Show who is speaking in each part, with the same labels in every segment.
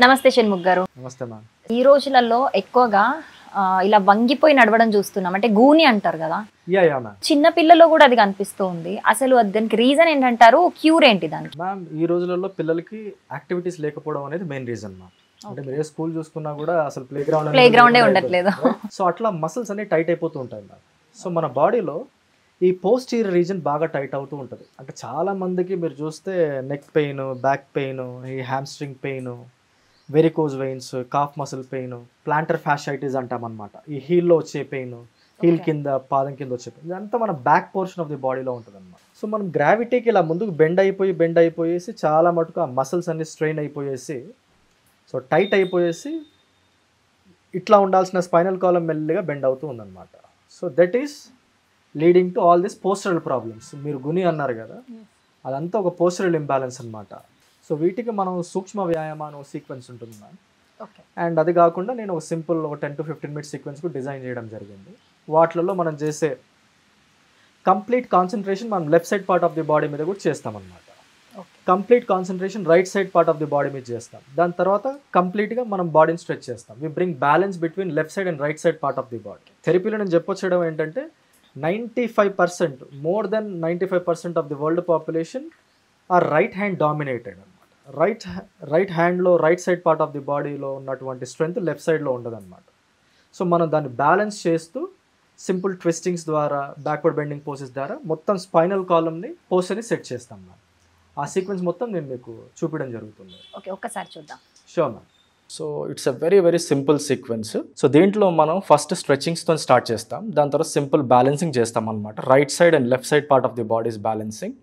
Speaker 1: నమస్తే షణ్ముఖ్ గారు.
Speaker 2: నమస్తే మ్యామ్.
Speaker 1: ఈ రోజులలో ఎక్కువగా ఇలా వంగిపోయి నడవడం చూస్తున్నాం. అంటే గూని అంటారు కదా, చిన్న పిల్లల్లో కూడా అది కనిపిస్తూ ఉంది. అసలు దానికి రీజన్ ఏంటంటారు? క్యూర్ ఏంటి దానికి?
Speaker 2: మ్యామ్, ఈ రోజులలో పిల్లలకి యాక్టివిటీస్ లేకపోవడం అనేది మెయిన్ రీజన్ మ్యామ్. అంటే మీరు ఏ స్కూల్ చూసుకున్నా కూడా అసలు ప్లే గ్రౌండే
Speaker 1: ఉండట్లేదు.
Speaker 2: సో అట్లా మసిల్స్ అన్ని టైట్ అయిపోతూ ఉంటాయి మ్యామ్. సో మన బాడీలో ఈ పోస్టీరియర్ రీజన్ బాగా టైట్ అవుతూ ఉంటుంది. అంటే చాలా మందికి మీరు చూస్తే నెక్ పెయిన్, బ్యాక్ పెయిన్, ఈ hamstring pain, varicose veins, calf muscle pain, plantar fasciitis అంటాం అనమాట. ఈ హీల్లో వచ్చే పెయిన్, హీల్ కింద పాదం కింద వచ్చే పెయిన్, ఇదంతా మన బ్యాక్ పోర్షన్ ఆఫ్ ది బాడీలో ఉంటుంది అనమాట. సో మనం గ్రావిటీకి ఇలా ముందుకు బెండ్ అయిపోయేసి చాలా మటుకు ఆ మసిల్స్ అన్ని స్ట్రెయిన్ అయిపోయేసి, సో టైట్ అయిపోయేసి ఇట్లా ఉండాల్సిన స్పైనల్ కాలమ్ మెల్లిగా బెండ్ అవుతూ ఉందన్నమాట. So that is leading to all this postural problems. మీరు గుని అన్నారు కదా, అదంతా ఒక పోస్టరల్ ఇంబ్యాలెన్స్ అనమాట. సో వీటికి మనం సూక్ష్మ వ్యాయామం సీక్వెన్స్ ఉంటుంది మ్యామ్. అండ్ అది కాకుండా నేను ఒక సింపుల్ ఒక 10 to 15 minutes సీక్వెన్స్కు డిజైన్ చేయడం జరిగింది. వాటిలలో మనం చేసే కంప్లీట్ కాన్సన్ట్రేషన్ మనం left side part of the body మీద కూడా చేస్తామన్నమాట. Complete concentration right side part of the body మీద చేస్తాం. దాని తర్వాత కంప్లీట్గా మనం బాడీని స్ట్రెచ్ చేస్తాం. We bring balance between left side and right side part of the body. థెరపీలో నేను చెప్పొచ్చడం ఏంటంటే 95%, more than 95% of the world population are right hand dominated అనమాట. రైట్ హ్యాండ్లో right side part of the బాడీలో ఉన్నటువంటి స్ట్రెంగ్త్ లెఫ్ట్ సైడ్లో ఉండదన్నమాట. సో మనం దాన్ని బ్యాలెన్స్ చేస్తూ సింపుల్ ట్విస్టింగ్స్ ద్వారా, బ్యాక్వర్డ్ బెండింగ్ పోసెస్ ద్వారా మొత్తం స్పైనల్ కాలమ్ని పోస్టర్ని సెట్ చేస్తాం మ్యామ్. ఆ సీక్వెన్స్ మొత్తం నేను మీకు చూపించడం జరుగుతుంది.
Speaker 1: ఓకే, ఒక్కసారి చూద్దాం.
Speaker 2: Sure ma'am. So it's a very simple sequence. So దీంట్లో మనం ఫస్ట్ స్ట్రెచింగ్స్తో స్టార్ట్ చేస్తాం. దాని తర్వాత సింపుల్ బ్యాలెన్సింగ్ చేస్తాం అనమాట. Right side and left side part of the bodies balancing.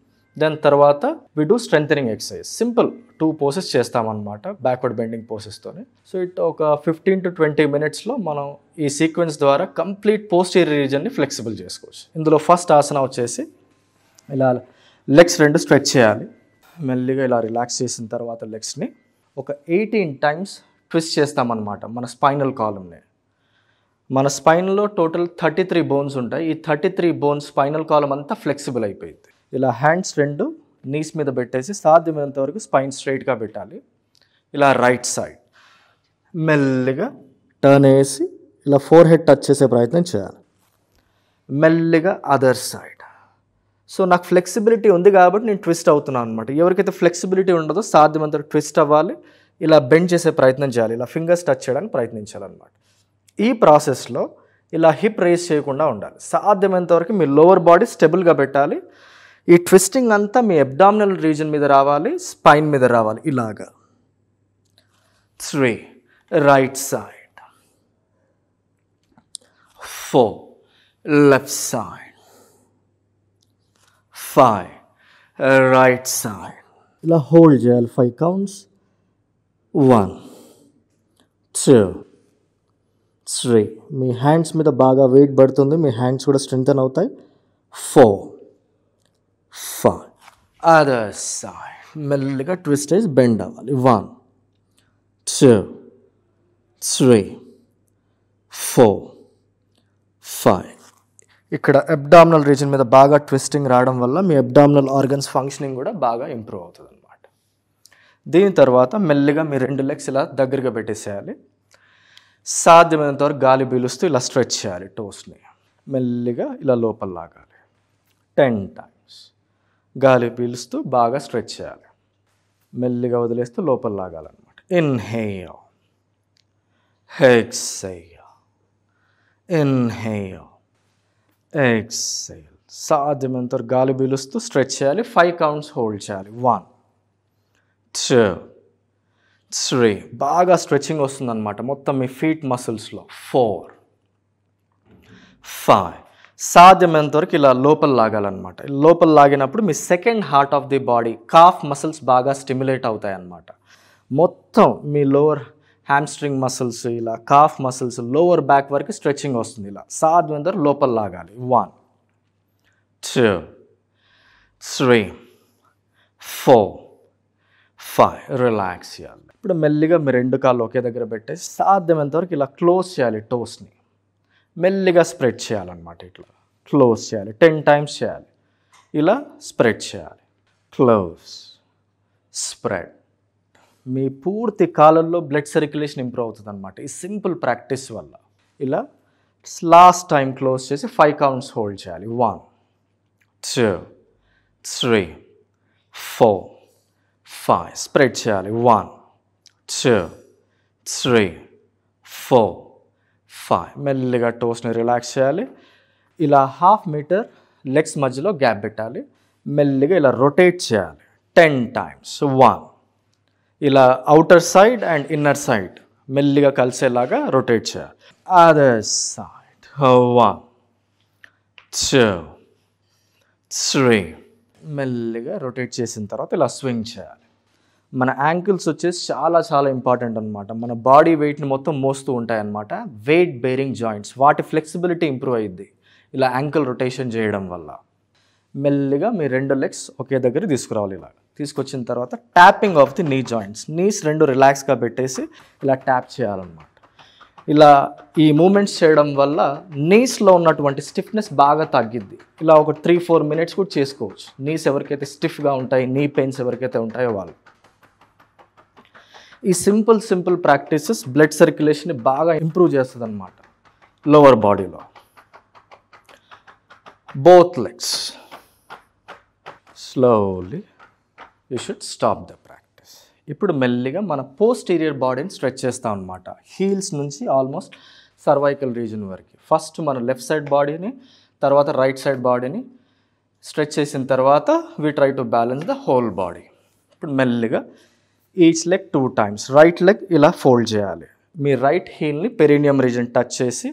Speaker 2: దాని తర్వాత we do strengthening exercise. Simple 2 poses చేస్తామన్నమాట బ్యాక్వర్డ్ బెండింగ్ పోసెస్తోనే. సో ఇట్ ఒక 15 to 20 minutesలో మనం ఈ సీక్వెన్స్ ద్వారా కంప్లీట్ పోస్టీరియర్ రీజన్ని ఫ్లెక్సిబుల్ చేసుకోవచ్చు. ఇందులో ఫస్ట్ ఆసన వచ్చేసి ఇలా లెగ్స్ 2 స్ట్రెచ్ చేయాలి. మెల్లిగా ఇలా రిలాక్స్ చేసిన తర్వాత లెగ్స్ని ఒక 18 times ట్విస్ట్ చేస్తామన్నమాట మన స్పైనల్ కాలమ్ని. మన స్పైన్లో టోటల్ 33 bones ఉంటాయి. ఈ 33 bones స్పైనల్ కాలమ్ అంతా ఫ్లెక్సిబుల్ అయిపోయింది. ఇలా హ్యాండ్స్ 2 నీస్ మీద పెట్టేసి సాధ్యమైనంత వరకు స్పైన్ స్ట్రైట్గా పెట్టాలి. ఇలా రైట్ సైడ్ మెల్లిగా టర్న్ వేసి ఇలా ఫోర్ హెడ్ టచ్ చేసే ప్రయత్నం చేయాలి. మెల్లిగా అదర్ సైడ్. సో నాకు ఫ్లెక్సిబిలిటీ ఉంది కాబట్టి నేను ట్విస్ట్ అవుతున్నాను అనమాట. ఎవరికైతే ఫ్లెక్సిబిలిటీ ఉండదో సాధ్యమంత ట్విస్ట్ అవ్వాలి, ఇలా బెండ్ చేసే ప్రయత్నం చేయాలి, ఇలా ఫింగర్స్ టచ్ చేయడానికి ప్రయత్నించాలన్నమాట. ఈ ప్రాసెస్లో ఇలా హిప్ రేస్ చేయకుండా ఉండాలి. సాధ్యమైనంత వరకు మీ లోవర్ బాడీ స్టెబుల్గా పెట్టాలి. ఈ ట్విస్టింగ్ అంతా మీ అబ్డామినల్ రీజన్ మీద రావాలి, స్పైన్ మీద రావాలి. ఇలాగా 3 right side, 4 left side, 5 right side. ఇలా హోల్డ్ చేయాలి 5 counts. 1 2 3. మీ హ్యాండ్స్ మీద బాగా వెయిట్ పడుతుంది, మీ హ్యాండ్స్ కూడా స్ట్రెంగ్తన్ అవుతాయి. 4 5 అదర్ సైడ్. మెల్లిగా ట్విస్ట్ చేసి బెండ్ అవ్వాలి. 1 2 3 4 5. ఇక్కడ అబ్డామినల్ రీజన్ మీద బాగా ట్విస్టింగ్ రావడం వల్ల మీ అబ్డామినల్ ఆర్గన్స్ ఫంక్షనింగ్ కూడా బాగా ఇంప్రూవ్ అవుతుంది అనమాట. దీని తర్వాత మెల్లిగా మీ 2 legs ఇలా దగ్గరగా పెట్టేసేయాలి. సాధ్యమైనంత వరకు గాలి పీలుస్తూ ఇలా స్ట్రెచ్ చేయాలి. టోస్ని మెల్లిగా ఇలా లోపల లాగాలి. 10 times గాలి పీలుస్తూ బాగా స్ట్రెచ్ చేయాలి. మెల్లిగా వదిలేస్తూ లోపల లాగాలన్నమాట. Inhale, exhale, inhale, exhale. సాధ్యమైనంత వరకు గాలి పీలుస్తూ స్ట్రెచ్ చేయాలి. 5 counts హోల్డ్ చేయాలి. 1 2 3. బాగా స్ట్రెచింగ్ వస్తుందన్నమాట మొత్తం మీ ఫీట్ మసిల్స్లో. 4 5. సాధ్యమైనంత వరకు ఇలా లోపల లాగాలన్నమాట. లోపల లాగినప్పుడు మీ second heart of the body calf muscles బాగా స్టిమ్యులేట్ అవుతాయి అన్నమాట. మొత్తం మీ లోవర్ హ్యామ్స్ట్రింగ్ మసిల్స్, ఇలా కాఫ్ మసిల్స్, లోవర్ బ్యాక్ వరకు స్ట్రెచింగ్ వస్తుంది. ఇలా సాధ్యమైనంత వరకు లోపల లాగాలి. 1 2 3 4 5. రిలాక్స్ చేయాలి. ఇప్పుడు మెల్లిగా మీ 2 కాళ్ళు ఒకే దగ్గర పెట్టేసి సాధ్యమైనంత వరకు ఇలా క్లోజ్ చేయాలి. టోస్ని మెల్లిగా స్ప్రెడ్ చేయాలన్నమాట. ఇట్లా క్లోజ్ చేయాలి. 10 times చేయాలి. ఇలా స్ప్రెడ్ చేయాలి. క్లోజ్, స్ప్రెడ్, మీ పూర్తి కాలంలో బ్లడ్ సర్క్యులేషన్ ఇంప్రూవ్ అవుతుంది అనమాట ఈ సింపుల్ ప్రాక్టీస్ వల్ల. ఇలా లాస్ట్ టైం క్లోజ్ చేసి 5 కౌంట్స్ హోల్డ్ చేయాలి. 1 2 3 4 5 స్ప్రెడ్ చేయాలి. 1 2 3 4 5 మెల్లిగా టోస్ని రిలాక్స్ చేయాలి. ఇలా 1/2 మీటర్ లెగ్స్ మధ్యలో గ్యాప్ పెట్టాలి. మెల్లిగా ఇలా రొటేట్ చేయాలి 10 టైమ్స్. 1 ఇలా outer side and inner side మెల్లిగా కలిసేలాగా రొటేట్ చేయాలి. అదర్ సైడ్ 1 2 3 మెల్లిగా రొటేట్ చేసిన తర్వాత ఇలా స్వింగ్ చేయాలి. మన యాంకిల్స్ వచ్చేసి చాలా చాలా ఇంపార్టెంట్ అనమాట. మన బాడీ వెయిట్ని మొత్తం మోస్తూ ఉంటాయన్నమాట. వెయిట్ బేరింగ్ జాయింట్స్, వాటి ఫ్లెక్సిబిలిటీ ఇంప్రూవ్ అయ్యిద్ది ఇలా యాంకిల్ రొటేషన్ చేయడం వల్ల. మెల్లిగా మీ 2 లెగ్స్ ఒకే దగ్గర తీసుకురావాలి. ఇలా తీసుకొచ్చిన తర్వాత tapping of the knee joints, knees 2 రిలాక్స్గా పెట్టేసి ఇలా ట్యాప్ చేయాలన్నమాట. ఇలా ఈ మూమెంట్స్ చేయడం వల్ల నీస్లో ఉన్నటువంటి స్టిఫ్నెస్ బాగా తగ్గిద్ది. ఇలా ఒక 3-4 మినిట్స్ కూడా చేసుకోవచ్చు. నీస్ ఎవరికైతే స్టిఫ్గా ఉంటాయి, నీ పెయిన్స్ ఎవరికైతే ఉంటాయో వాళ్ళు. ఈ సింపుల్ ప్రాక్టీసెస్ బ్లడ్ సర్క్యులేషన్ని బాగా ఇంప్రూవ్ చేస్తుంది అనమాట లోవర్ బాడీలో. Both legs slowly you should stop the practice. ఇప్పుడు మెల్లిగా మన పోస్టీరియర్ బాడీని స్ట్రెచ్ చేస్తాం అనమాట. హీల్స్ నుంచి ఆల్మోస్ట్ సర్వైకల్ రీజన్ వరకు. ఫస్ట్ మన లెఫ్ట్ సైడ్ బాడీని, తర్వాత రైట్ సైడ్ బాడీని స్ట్రెచ్ చేసిన తర్వాత we try to balance the whole body. ఇప్పుడు మెల్లిగా each leg 2 times. Right leg ఇలా ఫోల్డ్ చేయాలి. మీ రైట్ హీల్ని పెరినియం రీజన్ టచ్ చేసి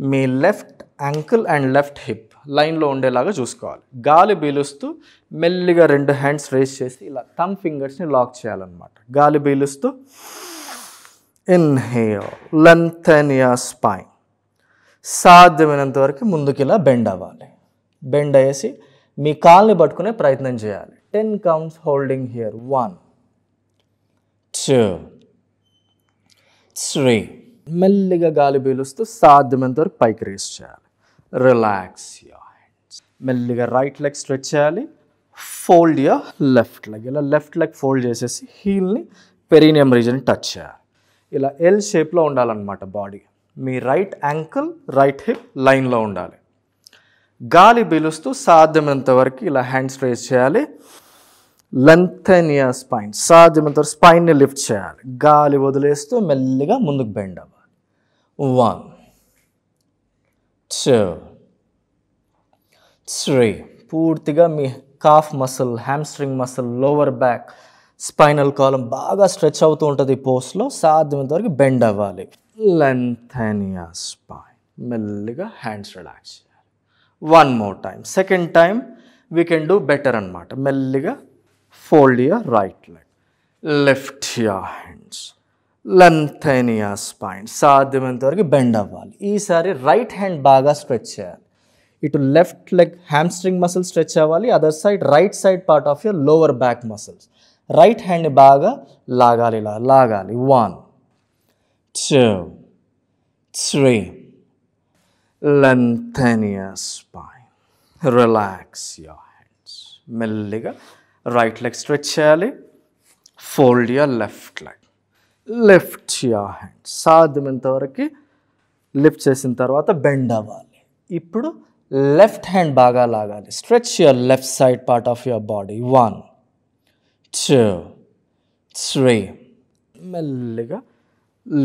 Speaker 2: మీ left ankle and left hip లైన్లో ఉండేలాగా చూసుకోవాలి. గాలి పీలుస్తూ మెల్లిగా 2 హ్యాండ్స్ రేస్ చేసి ఇలా థంబ్ ఫింగర్స్ని లాక్ చేయాలన్నమాట. గాలి పీలుస్తూ ఇన్హేల్, లెంథెన్ యువర్ స్పైన్. సాధ్యమైనంత వరకు ముందుకు ఇలా బెండ్ అవ్వాలి. బెండ్ అయ్యేసి మీ కాల్ని పట్టుకునే ప్రయత్నం చేయాలి. 10 కౌంట్స్ హోల్డింగ్ హియర్. 1 2 3 మెల్లిగా గాలి పీలుస్తూ సాధ్యమైనంత వరకు పైకి రేస్ చేయాలి. Relax your hands. మెల్లిగా రైట్ లెగ్ స్ట్రెచ్ చేయాలి. Fold your left leg. ఇలా లెఫ్ట్ లెగ్ ఫోల్డ్ చేసేసి హీల్ని పెరినియం రీజన్ టచ్ చేయాలి. ఇలా ఎల్ షేప్లో ఉండాలన్నమాట బాడీ. మీ రైట్ యాంకిల్, రైట్ హిప్ లైన్లో ఉండాలి. గాలి పీలుస్తూ సాధ్యమైనంత వరకు ఇలా హ్యాండ్స్ రేస్ చేయాలి. లెంథెన్ యువర్ స్పైన్. సాధ్యమైనంత స్పైన్ని లిఫ్ట్ చేయాలి. గాలి వదిలేస్తూ మెల్లిగా ముందుకు బెండ్ అవ్వాలి. 1 2 3 పూర్తిగా మీ calf muscle, hamstring muscle, lower back, spinal column బాగా స్ట్రెచ్ అవుతూ ఉంటుంది ఈ పోస్ట్లో. సాధ్యమైనంత వరకు బెండ్ అవ్వాలి. Lengthen your spine. మెల్లిగా హ్యాండ్స్ రిలాక్స్ చేయాలి. 1 more time. Second time we can do better అనమాట. మెల్లిగా fold your right leg, lift your hands, lengthen your spine. సాధ్యమైనంత వరకు బెండ్ అవ్వాలి. ఈసారి రైట్ హ్యాండ్ బాగా స్ట్రెచ్ చేయాలి. ఇటు left leg hamstring muscle stretch అవ్వాలి. Other side right side part of your lower back muscles. Right హ్యాండ్ని బాగా లాగాలి. ఇలా లాగాలి. 1 2 3 lengthen your spine, relax your hands. మెల్లిగా రైట్ లెగ్ స్ట్రెచ్ చేయాలి. Fold your left leg, lift your hands. సాధ్యమైనంత వరకు లిఫ్ట్ చేసిన తర్వాత బెండ్ అవ్వాలి. ఇప్పుడు లెఫ్ట్ హ్యాండ్ బాగా లాగాలి. Stretch your left side part of your body. 1 2 3 మెల్లిగా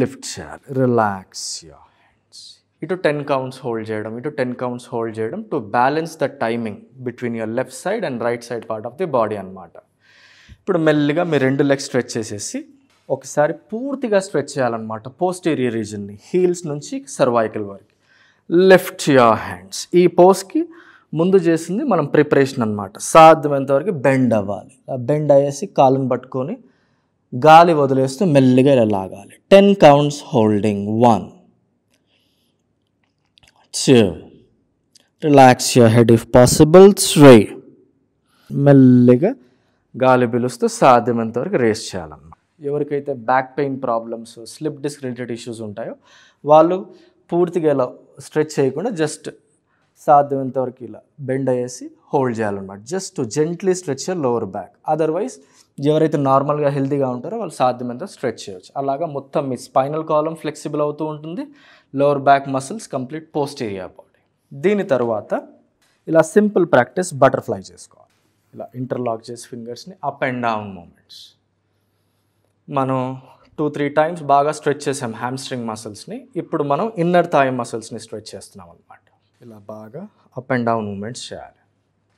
Speaker 2: లిఫ్ట్ చేయాలి. Relax your hands. ఇటు 10 కౌంట్స్ హోల్డ్ చేయడం, ఇటు 10 కౌంట్స్ హోల్డ్ చేయడం to balance the timing between your left side and right side part of the body అనమాట. ఇప్పుడు మెల్లిగా మీ 2 legs stretch చేసేసి ఒకసారి పూర్తిగా స్ట్రెచ్ చేయాలన్నమాట పోస్టీరియర్ రీజన్ని, హీల్స్ నుంచి సర్వైకల్ వరకు. Lift your hands. ఈ పోస్కి ముందు చేసింది మనం ప్రిపరేషన్ అనమాట. సాధ్యమైనంత వరకు బెండ్ అవ్వాలి. బెండ్ అయ్యేసి కాళ్ళని పట్టుకొని గాలి వదిలేస్తూ మెల్లిగా ఇలా లాగాలి. 10 counts holding. 1 2 relax your head if possible. 3 మెల్లిగా గాలి పీలుస్తూ సాధ్యమైనంత వరకు రేస్ చేయాలన్నమాట. ఎవరికైతే back pain problems, slip disc related issues ఉంటాయో వాళ్ళు పూర్తిగా ఇలా స్ట్రెచ్ చేయకుండా జస్ట్ సాధ్యమైనంత వరకు ఇలా బెండ్ అయ్యేసి హోల్డ్ చేయాలన్నమాట. Just to gently stretch your lower back. Otherwise ఎవరైతే నార్మల్గా హెల్తీగా ఉంటారో వాళ్ళు సాధ్యమైనంత స్ట్రెచ్ చేయవచ్చు. అలాగా మొత్తం మీ స్పైనల్ కాలం ఫ్లెక్సిబుల్ అవుతూ ఉంటుంది, lower back muscles complete posterior body. దీని తర్వాత ఇలా సింపుల్ ప్రాక్టీస్ బటర్ఫ్లై చేసుకోవాలి. ఇలా ఇంటర్లాక్ చేసి ఫింగర్స్ని అప్ అండ్ డౌన్ మూమెంట్స్. మనం 2-3 టైమ్స్ బాగా స్ట్రెచ్ చేసాం హ్యామ్స్ట్రింగ్ మసిల్స్ని. ఇప్పుడు మనం ఇన్నర్ థాయ్ మసిల్స్ని స్ట్రెచ్ చేస్తున్నాం అనమాట. ఇలా బాగా అప్ అండ్ డౌన్ మూమెంట్స్ చేయాలి.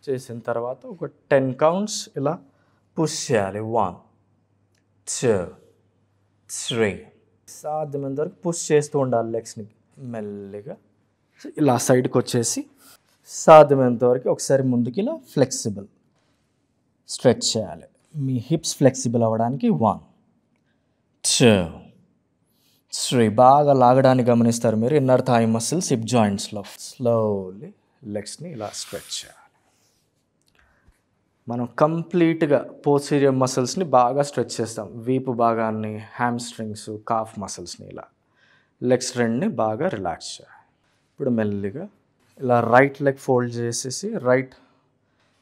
Speaker 2: చేసిన తర్వాత ఒక 10 కౌంట్స్ ఇలా పుష్ చేయాలి. 1 2 3. సాధ్యమైనంత వరకు పుష్ చేస్తూ ఉండాలి లెగ్స్ని మెల్లిగా. ఇలా సైడ్కి వచ్చేసి సాధ్యమైనంత వరకు ఒకసారి ముందుకి ఇలా ఫ్లెక్సిబుల్ స్ట్రెచ్ చేయాలి. మీ హిప్స్ ఫ్లెక్సిబుల్ అవ్వడానికి 1 2 3. బాగా లాగడానికి గమనిస్తారు మీరు ఇన్నర్ థాయ్ మసిల్స్ హిప్ జాయింట్స్లో. స్లోలీ లెగ్స్ని ఇలా స్ట్రెచ్ చేయాలి. మనం కంప్లీట్గా పోస్టీరియర్ మసిల్స్ని బాగా స్ట్రెచ్ చేస్తాం. వీపు భాగాన్ని, హ్యామ్స్ట్రింగ్స్, కాఫ్ మసిల్స్ని ఇలా లెగ్స్ రెండుని బాగా రిలాక్స్ చేయాలి. ఇప్పుడు మెల్లిగా ఇలా రైట్ లెగ్ ఫోల్డ్ చేసేసి రైట్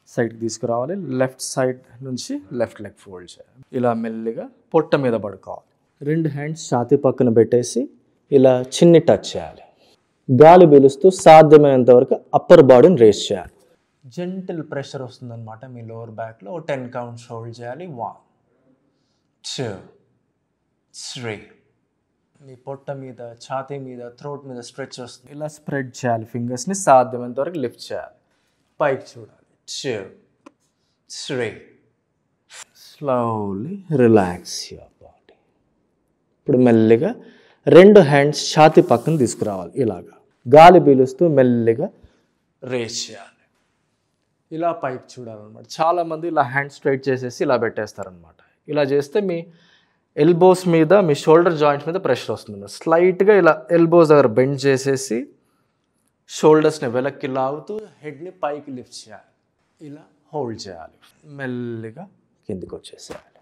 Speaker 2: సైడ్కి తీసుకురావాలి. లెఫ్ట్ సైడ్ నుంచి లెఫ్ట్ లెగ్ ఫోల్డ్ చేయాలి. ఇలా మెల్లిగా పొట్ట మీద పడుకోవాలి. 2 హ్యాండ్స్ ఛాతీ పక్కన పెట్టేసి ఇలా చిన్ని టచ్ చేయాలి. గాలి పీలుస్తూ సాధ్యమైనంత వరకు అప్పర్ బాడీని రేస్ చేయాలి. జెంటిల్ ప్రెషర్ వస్తుందన్నమాట మీ లోవర్ బ్యాక్లో. 10 కౌంట్స్ హోల్డ్ చేయాలి. 1 2 3. మీ పొట్ట మీద, ఛాతీ మీద, థ్రోట్ మీద స్ట్రెచ్ వస్తుంది. ఇలా స్ప్రెడ్ చేయాలి. ఫింగర్స్ని సాధ్యమైనంత వరకు లిఫ్ట్ చేయాలి. పైకి చూడాలి. 2 3. Slowly relax your body. ఇప్పుడు మెల్లిగా 2 హ్యాండ్స్ ఛాతీ పక్కన తీసుకురావాలి. ఇలాగా గాలి పీలుస్తూ మెల్లిగా రేస్ చేయాలి. ఇలా పైకి చూడాలన్నమాట. చాలామంది ఇలా హ్యాండ్ స్ట్రైట్ చేసేసి ఇలా పెట్టేస్తారనమాట. ఇలా చేస్తే మీ ఎల్బోస్ మీద, మీ షోల్డర్ జాయింట్స్ మీద ప్రెషర్ వస్తుంది. స్లైట్గా ఇలా ఎల్బోస్ దగ్గర బెండ్ చేసేసి షోల్డర్స్ని వెనక్కి లాగుతూ హెడ్ని పైకి లిఫ్ట్ చేయాలి. ఇలా హోల్డ్ చేయాలి. మెల్లిగా కిందికి వచ్చేసేయాలి.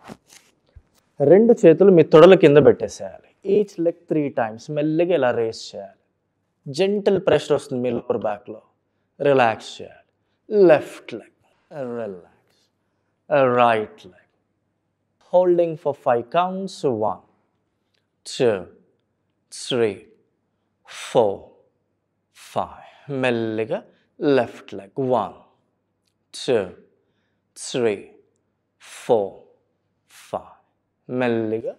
Speaker 2: 2 చేతులు మీ తొడల కింద పెట్టేసేయాలి. ఈచ్ లెగ్ 3 టైమ్స్ మెల్లిగా ఇలా రేస్ చేయాలి. జెంటల్ ప్రెషర్ వస్తుంది మీ లోవర్ బ్యాక్లో. రిలాక్స్ చేయాలి. Left leg relax, right leg holding for 5 counts. 1 2 3 4 5. మెల్లిగా లెఫ్ట్ లెగ్ 1 2 3 4 5. మెల్లిగా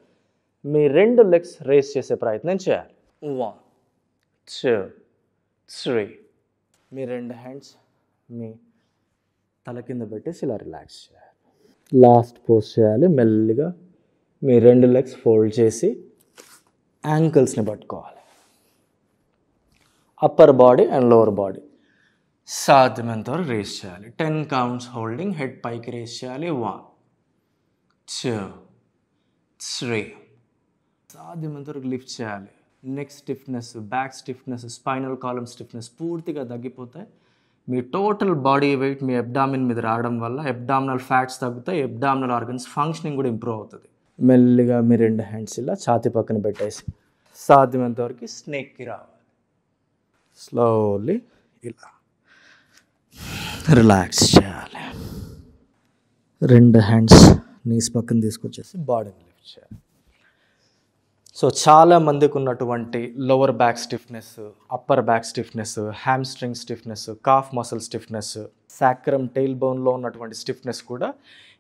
Speaker 2: మీ 2 లెగ్స్ రేస్ చేసే ప్రయత్నం చేయాలి. 1 2 3. మీ 2 హ్యాండ్స్ మీ తల కింద పెట్టేసి ఇలా రిలాక్స్ చేయాలి. లాస్ట్ పోజ్ చేయాలి. మెల్లిగా మీ 2 లెగ్స్ ఫోల్డ్ చేసి యాంకిల్స్ని పట్టుకోవాలి. Upper body and lower body సాధ్యమైనంత వరకు రేస్ చేయాలి. 10 కౌంట్స్ హోల్డింగ్. హెడ్ పైకి రేస్ చేయాలి. 1 2 3. సాధ్యమైనంత వరకు లిఫ్ట్ చేయాలి. Neck stiffness, back stiffness, spinal కాలం స్టిఫ్నెస్ పూర్తిగా తగ్గిపోతాయి. మీ టోటల్ బాడీ వెయిట్ మీ అబ్డామిన్ మీద రావడం వల్ల అబ్డామినల్ ఫ్యాట్స్ తగ్గుతాయి. అబ్డామినల్ ఆర్గన్స్ ఫంక్షనింగ్ కూడా ఇంప్రూవ్ అవుతుంది. మెల్లిగా మీ 2 హ్యాండ్స్ ఇలా ఛాతీ పక్కన పెట్టేసి సాధ్యమైనంత వరకు స్నేక్కి రావాలి. స్లోలీ ఇలా రిలాక్స్ చేయాలి. 2 హ్యాండ్స్ నీస్ పక్కన తీసుకొచ్చేసి బాడీని లిఫ్ట్ చేయాలి. సో చాలా మందికి ఉన్నటువంటి lower back stiffness, upper back stiffness, hamstring stiffness, calf muscle stiffness, sacrum tail బోన్లో ఉన్నటువంటి స్టిఫ్నెస్ కూడా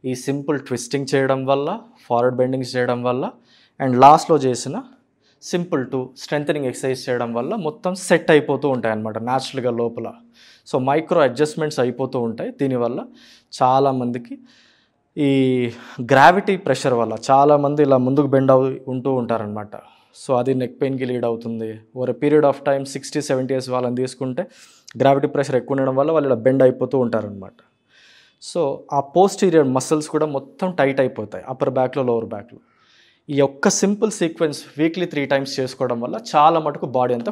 Speaker 2: ఈ సింపుల్ ట్విస్టింగ్ చేయడం వల్ల, ఫార్వర్డ్ బెండింగ్స్ చేయడం వల్ల అండ్ లాస్ట్లో చేసిన సింపుల్ స్ట్రెంథనింగ్ ఎక్సర్సైజ్ చేయడం వల్ల మొత్తం సెట్ అయిపోతూ ఉంటాయి అన్నమాట న్యాచురల్గా లోపల. సో మైక్రో అడ్జస్ట్మెంట్స్ అయిపోతూ ఉంటాయి. దీనివల్ల చాలామందికి ఈ గ్రావిటీ ప్రెషర్ వల్ల చాలామంది ఇలా ముందుకు బెండ్ ఉంటూ ఉంటారనమాట. సో అది నెక్ పెయిన్కి లీడ్ అవుతుంది. Over period of time 60-70 years వాళ్ళని తీసుకుంటే గ్రావిటీ ప్రెషర్ ఎక్కువ ఉండడం వల్ల వాళ్ళు ఇలా బెండ్ అయిపోతూ ఉంటారనమాట. సో ఆ పోస్టీరియర్ మసిల్స్ కూడా మొత్తం టైట్ అయిపోతాయి అప్పర్ బ్యాక్లో, లోవర్ బ్యాక్లో. ఈ ఒక్క సింపుల్ సీక్వెన్స్ వీక్లీ 3 టైమ్స్ చేసుకోవడం వల్ల చాలా మటుకు బాడీ అంతా